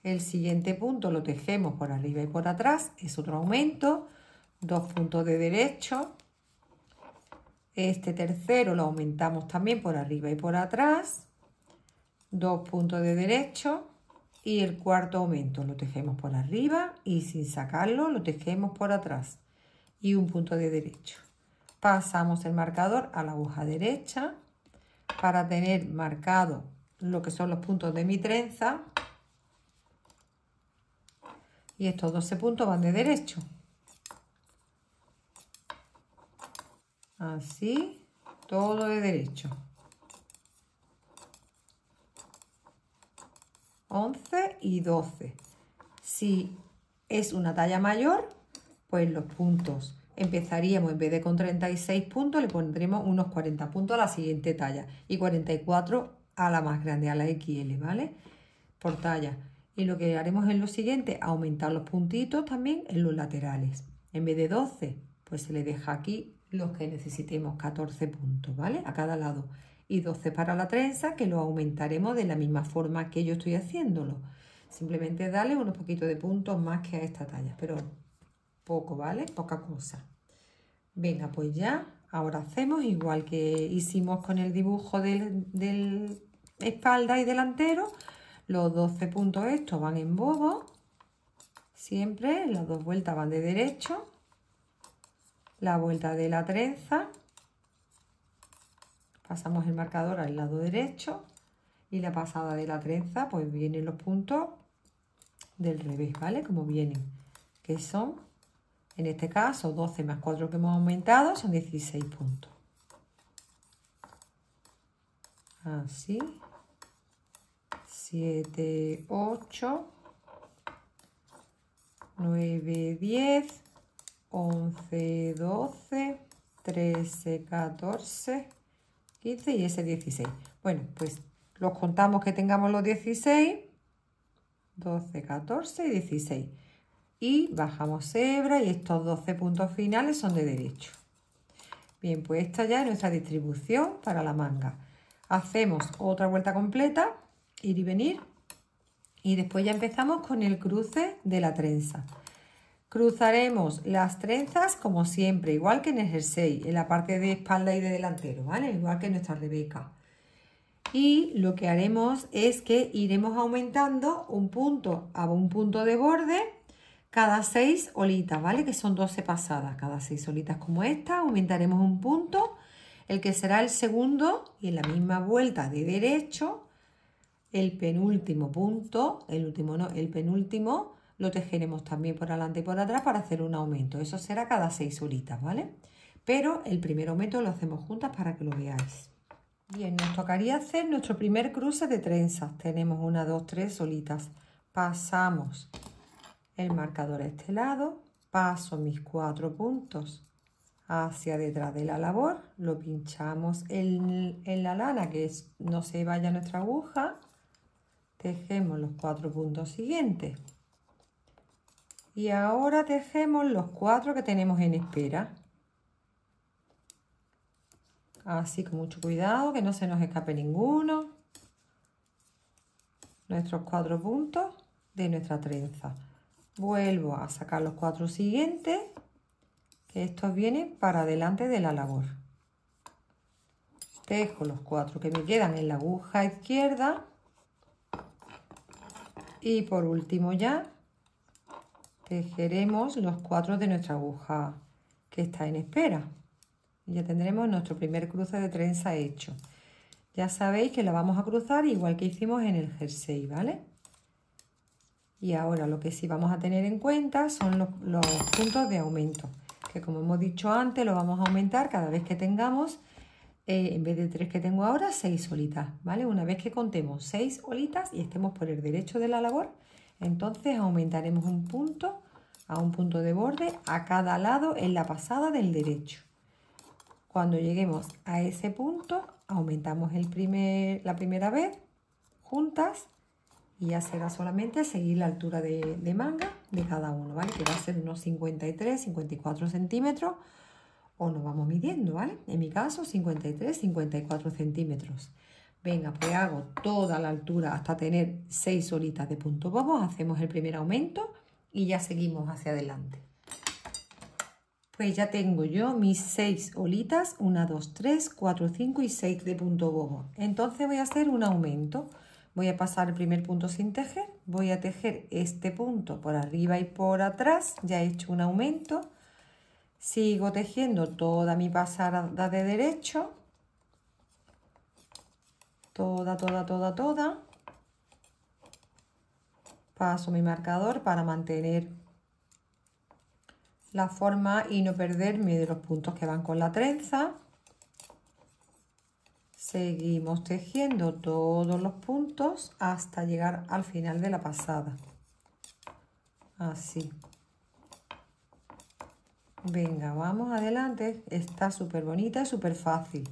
El siguiente punto lo tejemos por arriba y por atrás, es otro aumento, 2 puntos de derecho. Este tercero lo aumentamos también por arriba y por atrás, 2 puntos de derecho. Y el cuarto aumento lo tejemos por arriba y sin sacarlo lo tejemos por atrás y un punto de derecho. Pasamos el marcador a la aguja derecha para tener marcado lo que son los puntos de mi trenza. Y estos 12 puntos van de derecho. Así, todo de derecho. 11 y 12. Si es una talla mayor, pues los puntos empezaríamos, en vez de con 36 puntos, le pondremos unos 40 puntos a la siguiente talla y 44 a la más grande, a la XL, ¿vale? Por talla. Y lo que haremos en lo siguiente, aumentar los puntitos también en los laterales. En vez de 12, pues se le deja aquí los que necesitemos, 14 puntos, ¿vale? A cada lado. Y 12 para la trenza, que lo aumentaremos de la misma forma que yo estoy haciéndolo. Simplemente darle unos poquitos de puntos más que a esta talla, pero poco, ¿vale? Poca cosa. Venga, pues ya, ahora hacemos igual que hicimos con el dibujo del espalda y delantero. Los 12 puntos estos van en bobo. Siempre las dos vueltas van de derecho. La vuelta de la trenza. Pasamos el marcador al lado derecho. Y la pasada de la trenza, pues vienen los puntos del revés, ¿vale? Como vienen, que son, en este caso, 12 más 4 que hemos aumentado, son 16 puntos. Así. 7, 8, 9, 10, 11, 12, 13, 14, 15 y ese 16. Bueno, pues los contamos que tengamos los 16, 12, 14 y 16. Y bajamos hebra y estos 12 puntos finales son de derecho. Bien, pues esta ya es nuestra distribución para la manga. Hacemos otra vuelta completa, ir y venir. Y después ya empezamos con el cruce de la trenza. Cruzaremos las trenzas como siempre, igual que en el jersey, en la parte de espalda y de delantero, ¿vale? Igual que nuestra Rebeca. Y lo que haremos es que iremos aumentando un punto a un punto de borde cada 6 olitas, ¿vale? Que son 12 pasadas. Cada 6 olitas como esta aumentaremos un punto, el que será el segundo, y en la misma vuelta de derecho, el penúltimo punto, el último no, el penúltimo, lo tejeremos también por adelante y por atrás para hacer un aumento. Eso será cada 6 olitas, ¿vale? Pero el primer aumento lo hacemos juntas para que lo veáis. Bien, nos tocaría hacer nuestro primer cruce de trenzas. Tenemos 1, 2, 3 olitas. Pasamos el marcador a este lado, paso mis 4 puntos hacia detrás de la labor, lo pinchamos en la lana que no se vaya nuestra aguja, tejemos los 4 puntos siguientes y ahora tejemos los 4 que tenemos en espera. Así con mucho cuidado que no se nos escape ninguno. Nuestros 4 puntos de nuestra trenza. Vuelvo a sacar los 4 siguientes, que estos vienen para adelante de la labor. Tejo los 4 que me quedan en la aguja izquierda. Y por último ya tejeremos los 4 de nuestra aguja que está en espera. Y ya tendremos nuestro primer cruce de trenza hecho. Ya sabéis que la vamos a cruzar igual que hicimos en el jersey, ¿vale? Y ahora lo que sí vamos a tener en cuenta son los puntos de aumento, que como hemos dicho antes, lo vamos a aumentar cada vez que tengamos, en vez de 3 que tengo ahora, 6 olitas, ¿vale? Una vez que contemos 6 olitas y estemos por el derecho de la labor, entonces aumentaremos un punto a un punto de borde a cada lado en la pasada del derecho. Cuando lleguemos a ese punto, aumentamos la primera vez juntas. Y ya será solamente seguir la altura de manga de cada uno, ¿vale? Que va a ser unos 53, 54 centímetros o nos vamos midiendo, ¿vale? En mi caso, 53, 54 centímetros. Venga, pues hago toda la altura hasta tener 6 olitas de punto bobo. Hacemos el primer aumento y ya seguimos hacia adelante. Pues ya tengo yo mis 6 olitas, 1, 2, 3, 4, 5 y 6 de punto bobo. Entonces voy a hacer un aumento. Voy a pasar el primer punto sin tejer, voy a tejer este punto por arriba y por atrás, ya he hecho un aumento, sigo tejiendo toda mi pasada de derecho, toda, paso mi marcador para mantener la forma y no perderme de los puntos que van con la trenza. Seguimos tejiendo todos los puntos hasta llegar al final de la pasada. Así. Venga, vamos adelante. Está súper bonita y súper fácil.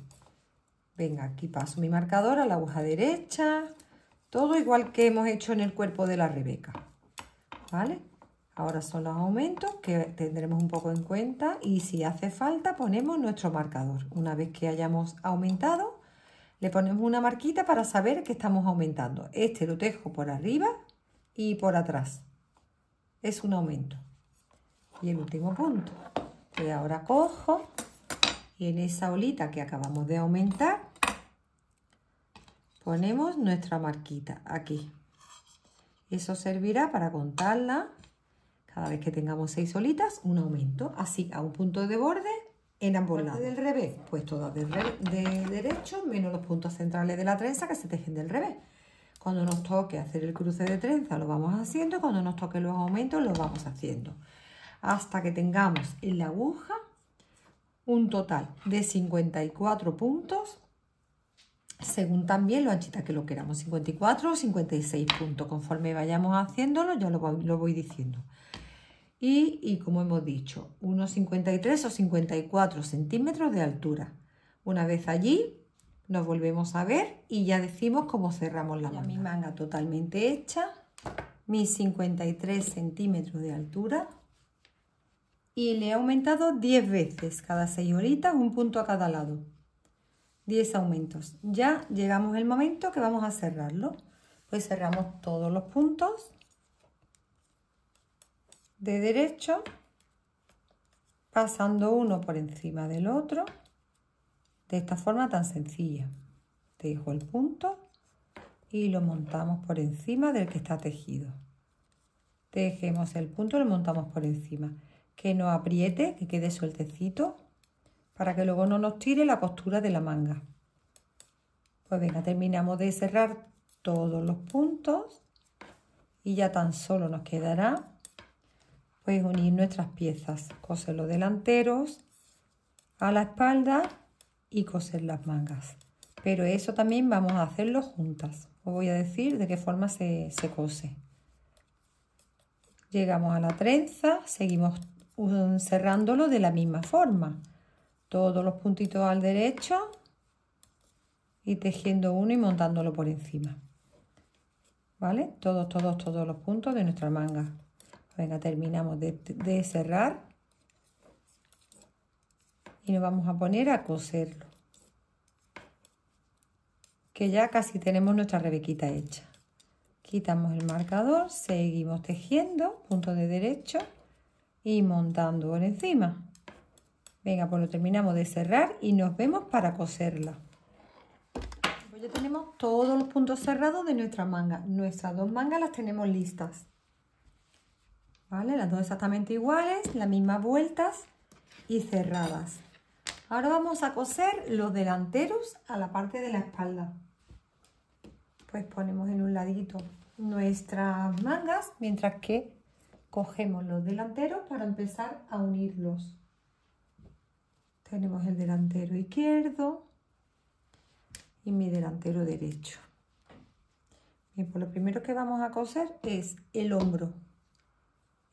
Venga, aquí paso mi marcador a la aguja derecha. Todo igual que hemos hecho en el cuerpo de la Rebeca. ¿Vale? Ahora son los aumentos que tendremos un poco en cuenta. Y si hace falta ponemos nuestro marcador. Una vez que hayamos aumentado, le ponemos una marquita para saber que estamos aumentando. Este lo tejo por arriba y por atrás. Es un aumento. Y el último punto. Pues ahora cojo y en esa olita que acabamos de aumentar ponemos nuestra marquita aquí. Eso servirá para contarla. Cada vez que tengamos 6 olitas, un aumento. Así, a un punto de borde en ambos lados. Del revés, pues todas de derecho, menos los puntos centrales de la trenza que se tejen del revés. Cuando nos toque hacer el cruce de trenza lo vamos haciendo, cuando nos toque los aumentos los vamos haciendo. Hasta que tengamos en la aguja un total de 54 puntos, según también lo anchita que lo queramos, 54 o 56 puntos. Conforme vayamos haciéndolo, ya lo voy diciendo. Y como hemos dicho, unos 53 o 54 centímetros de altura. Una vez allí, nos volvemos a ver y ya decimos cómo cerramos la manga. Mi manga totalmente hecha, mis 53 centímetros de altura. Y le he aumentado 10 veces, cada 6 horitas, un punto a cada lado. 10 aumentos. Ya llegamos el momento que vamos a cerrarlo. Pues cerramos todos los puntos de derecho, pasando uno por encima del otro, de esta forma tan sencilla. Dejo el punto y lo montamos por encima del que está tejido. Tejemos el punto y lo montamos por encima. Que no apriete, que quede sueltecito, para que luego no nos tire la costura de la manga. Pues venga, terminamos de cerrar todos los puntos y ya tan solo nos quedará pues unir nuestras piezas, coser los delanteros a la espalda y coser las mangas. Pero eso también vamos a hacerlo juntas. Os voy a decir de qué forma se cose. Llegamos a la trenza, seguimos cerrándolo de la misma forma. Todos los puntitos al derecho y tejiendo uno y montándolo por encima. ¿Vale? Todos los puntos de nuestra manga. Venga, terminamos de cerrar y nos vamos a poner a coserlo. Que ya casi tenemos nuestra rebequita hecha. Quitamos el marcador, seguimos tejiendo, punto de derecho y montando por encima. Venga, pues lo terminamos de cerrar y nos vemos para coserla. Pues ya tenemos todos los puntos cerrados de nuestra manga. Nuestras dos mangas las tenemos listas. ¿Vale? Las dos exactamente iguales, las mismas vueltas y cerradas. Ahora vamos a coser los delanteros a la parte de la espalda. Pues ponemos en un ladito nuestras mangas, mientras que cogemos los delanteros para empezar a unirlos. Tenemos el delantero izquierdo y mi delantero derecho. Bien, pues lo primero que vamos a coser es el hombro.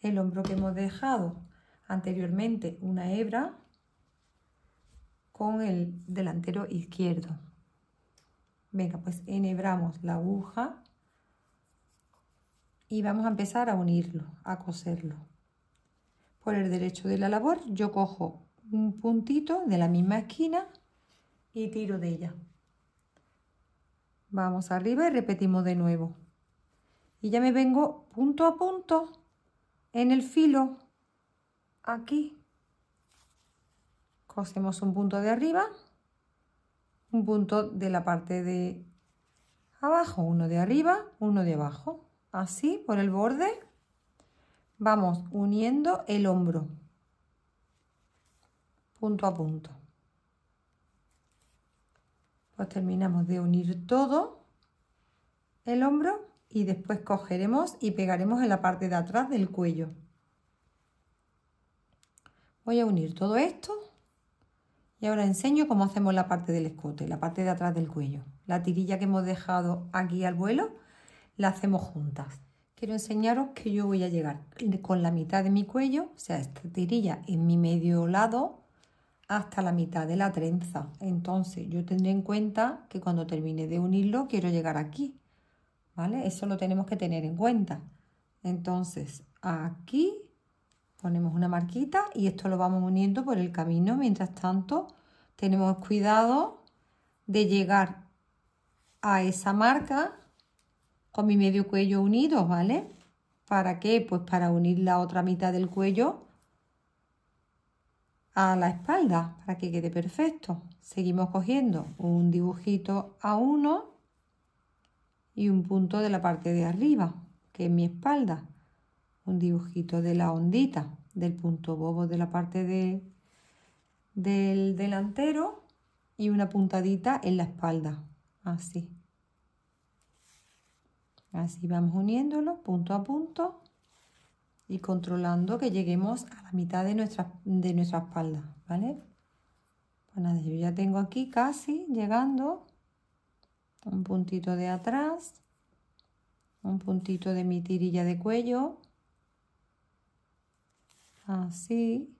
El hombro que hemos dejado anteriormente una hebra con el delantero izquierdo. Venga, pues enhebramos la aguja y vamos a empezar a unirlo, a coserlo. Por el derecho de la labor yo cojo un puntito de la misma esquina y tiro de ella. Vamos arriba y repetimos de nuevo. Y ya me vengo punto a punto en el filo, aquí. Cosemos un punto de arriba, un punto de la parte de abajo, uno de arriba, uno de abajo. Así, por el borde, vamos uniendo el hombro, punto a punto. Pues terminamos de unir todo el hombro y después cogeremos y pegaremos en la parte de atrás del cuello. Voy a unir todo esto y ahora enseño cómo hacemos la parte del escote, la parte de atrás del cuello. La tirilla que hemos dejado aquí al vuelo la hacemos juntas. Quiero enseñaros que yo voy a llegar con la mitad de mi cuello, o sea, esta tirilla en mi medio lado, hasta la mitad de la trenza. Entonces yo tendré en cuenta que cuando termine de unirlo quiero llegar aquí. ¿Vale? Eso lo tenemos que tener en cuenta. Entonces, aquí ponemos una marquita y esto lo vamos uniendo por el camino. Mientras tanto, tenemos cuidado de llegar a esa marca con mi medio cuello unido, ¿vale? ¿Para qué? Pues para unir la otra mitad del cuello a la espalda, para que quede perfecto. Seguimos cogiendo un dibujito a uno y un punto de la parte de arriba, que es mi espalda. Un dibujito de la ondita, del punto bobo de la parte del delantero y una puntadita en la espalda, así. Así vamos uniéndolo punto a punto y controlando que lleguemos a la mitad de nuestra espalda, ¿vale? Pues nada, yo ya tengo aquí casi llegando un puntito de atrás, un puntito de mi tirilla de cuello, así,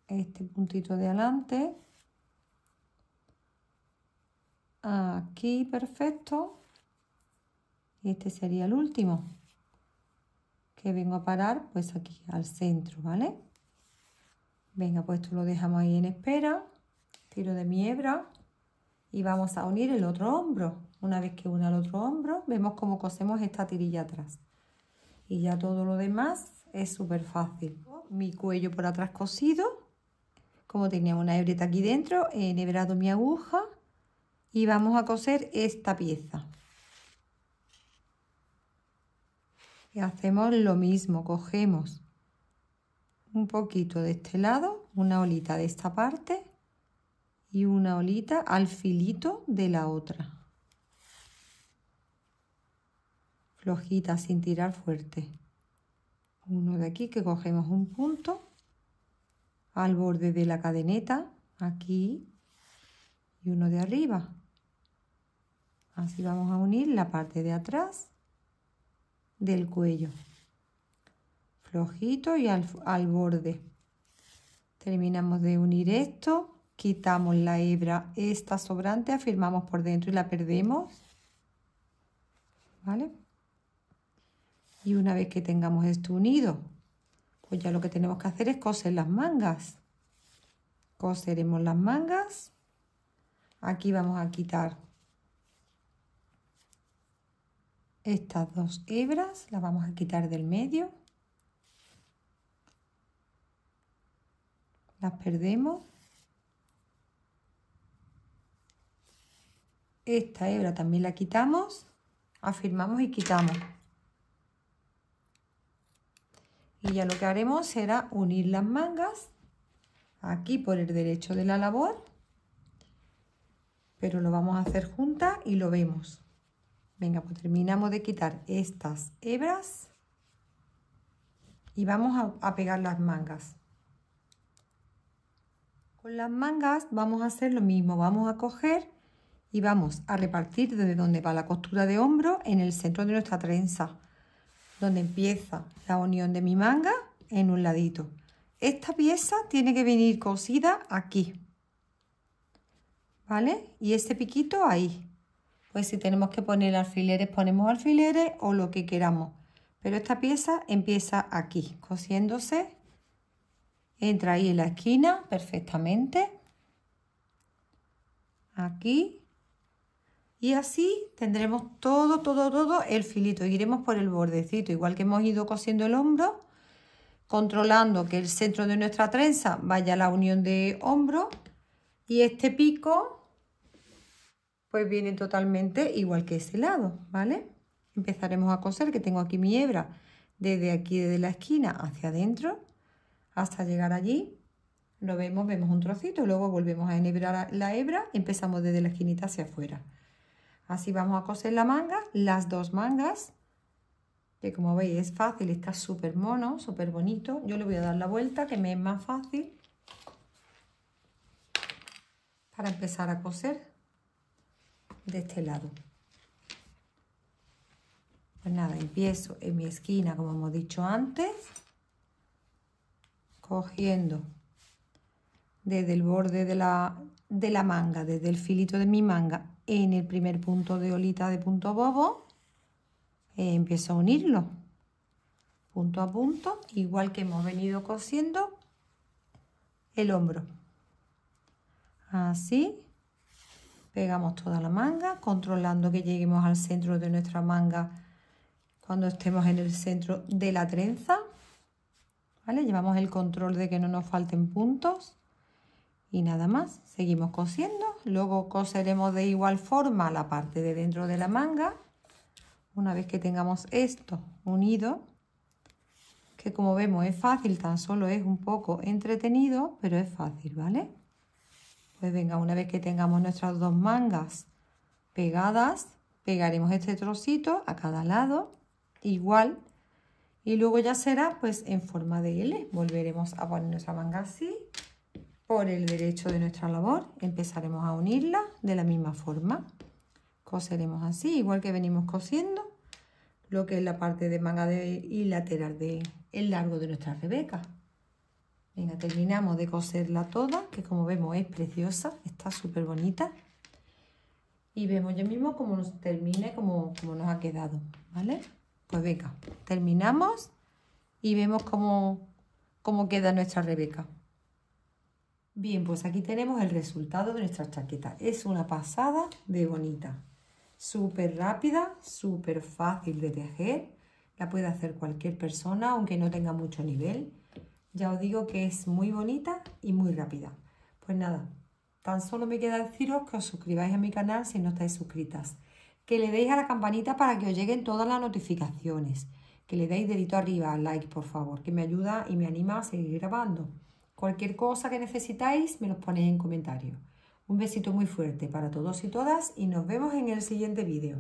este puntito de adelante, aquí perfecto, y este sería el último, que vengo a parar pues aquí al centro, ¿vale? Venga, pues esto lo dejamos ahí en espera, tiro de mi hebra y vamos a unir el otro hombro. Una vez que una el otro hombro, vemos cómo cosemos esta tirilla atrás. Y ya todo lo demás es súper fácil. Mi cuello por atrás cosido, como teníamos una hebreta aquí dentro, he enhebrado mi aguja y vamos a coser esta pieza. Y hacemos lo mismo, cogemos un poquito de este lado, una olita de esta parte y una olita al filito de la otra. Flojita, sin tirar fuerte. Uno de aquí que cogemos un punto al borde de la cadeneta, aquí, y uno de arriba. Así vamos a unir la parte de atrás del cuello. Flojito y al borde. Terminamos de unir esto, quitamos la hebra esta sobrante, afirmamos por dentro y la perdemos, ¿vale? Y una vez que tengamos esto unido, pues ya lo que tenemos que hacer es coser las mangas. Coseremos las mangas. Aquí vamos a quitar estas dos hebras, las vamos a quitar del medio. Las perdemos. Esta hebra también la quitamos, afirmamos y quitamos. Y ya lo que haremos será unir las mangas aquí por el derecho de la labor, pero lo vamos a hacer juntas y lo vemos. Venga, pues terminamos de quitar estas hebras y vamos a pegar las mangas. Con las mangas vamos a hacer lo mismo, vamos a coger y vamos a repartir desde donde va la costura de hombro en el centro de nuestra trenza, donde empieza la unión de mi manga en un ladito. Esta pieza tiene que venir cosida aquí, ¿vale? Y este piquito ahí. Pues si tenemos que poner alfileres, ponemos alfileres o lo que queramos. Pero esta pieza empieza aquí, cosiéndose. Entra ahí en la esquina perfectamente. Aquí. Y así tendremos todo el filito. Iremos por el bordecito, igual que hemos ido cosiendo el hombro, controlando que el centro de nuestra trenza vaya a la unión de hombro. Y este pico, pues viene totalmente igual que ese lado, ¿vale? Empezaremos a coser, que tengo aquí mi hebra, desde aquí, desde la esquina hacia adentro, hasta llegar allí. Lo vemos, vemos un trocito, luego volvemos a enhebrar la hebra y empezamos desde la esquinita hacia afuera. Así vamos a coser la manga, las dos mangas, que como veis es fácil, está súper mono, súper bonito. Yo le voy a dar la vuelta, que me es más fácil para empezar a coser de este lado. Pues nada, empiezo en mi esquina, como hemos dicho antes, cogiendo desde el borde de la manga, desde el filito de mi manga, en el primer punto de olita de punto bobo, empiezo a unirlo punto a punto, igual que hemos venido cosiendo el hombro. Así, Pegamos toda la manga, controlando que lleguemos al centro de nuestra manga cuando estemos en el centro de la trenza. ¿Vale? Llevamos el control de que no nos falten puntos. Y nada más, seguimos cosiendo. Luego coseremos de igual forma la parte de dentro de la manga. Una vez que tengamos esto unido, que como vemos es fácil, tan solo es un poco entretenido, pero es fácil, ¿vale? Pues venga, una vez que tengamos nuestras dos mangas pegadas, pegaremos este trocito a cada lado, igual, y luego ya será pues en forma de L. Volveremos a poner nuestra manga así, por el derecho de nuestra labor, empezaremos a unirla de la misma forma. Coseremos así, igual que venimos cosiendo lo que es la parte de manga y lateral del largo de nuestra Rebeca. Venga, terminamos de coserla toda, que como vemos es preciosa, está súper bonita. Y vemos ya mismo cómo nos termine, cómo nos ha quedado, ¿vale? Pues venga, terminamos y vemos cómo queda nuestra Rebeca. Bien, pues aquí tenemos el resultado de nuestra chaqueta. Es una pasada de bonita. Súper rápida, súper fácil de tejer. La puede hacer cualquier persona, aunque no tenga mucho nivel. Ya os digo que es muy bonita y muy rápida. Pues nada, tan solo me queda deciros que os suscribáis a mi canal si no estáis suscritas. Que le deis a la campanita para que os lleguen todas las notificaciones. Que le deis dedito arriba al like, por favor, que me ayuda y me anima a seguir grabando. Cualquier cosa que necesitáis me los ponéis en comentarios. Un besito muy fuerte para todos y todas y nos vemos en el siguiente vídeo.